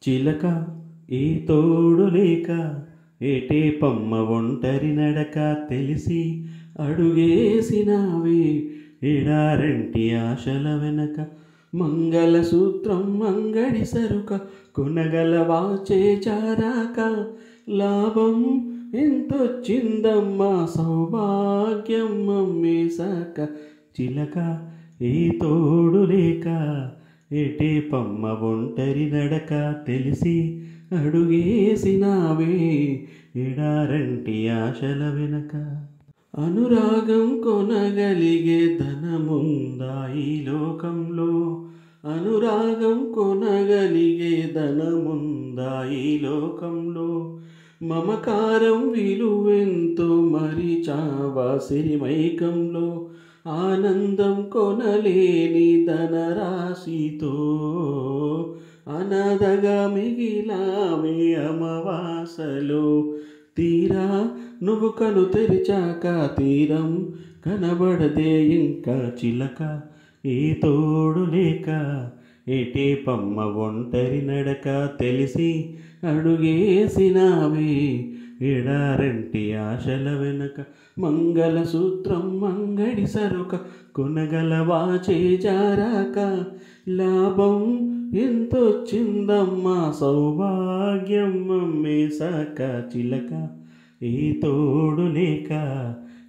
చిలక ఈ తోడు లేక ఏటే పమ్మ ఒంటరి నడక తెలిసి అడుగేసినావే ఎడారంటి ఆశల వెనక మంగళసూత్రం అంగడి సరుక కొనగల వాచే చారాక లాభం ఎంతొచ్చిందమ్మా సౌభాగ్యం అమ్మేశాక చిలక ఈ తోడు లేక ఏటే పమ్మ ఒంటరి నడక తెలిసి అడుగేసినావే ఎడారంటి ఆశల వెనక అనురాగం కొనగలిగే ధనముందా ఈ లోకంలో అనురాగం కొనగలిగే ధనముందా ఈ లోకంలో మమకారం విలువెంతో మరిచావా సిరిమైకంలో ఆనందం కొనలేని ధనరాశితో అనాథగా మిగిలావే అమావాసలో తీరా నువ్వు కను తెరిచాక తీరం కనబడదే ఇంకా చిలక ఏ తోడు లేక ఏటే పమ్మ ఒంటరి నడక తెలిసి అడుగేసినావే ఎడారంటి ఆశల వెనక మంగళసూత్రం అంగడి సరుక కొనగల వాచే జారాక లాభం ఎంతొచ్చిందమ్మా సౌభాగ్యం అమ్మేశాక చిలక ఏ తోడు లేక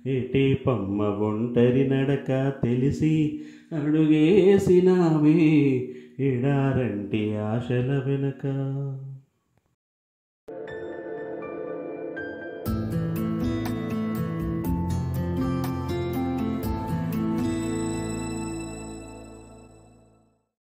ఏటే పమ్మ ఒంటరి నడక తెలిసి అడుగేసినావే ఎడారంటి ఆశల వెనక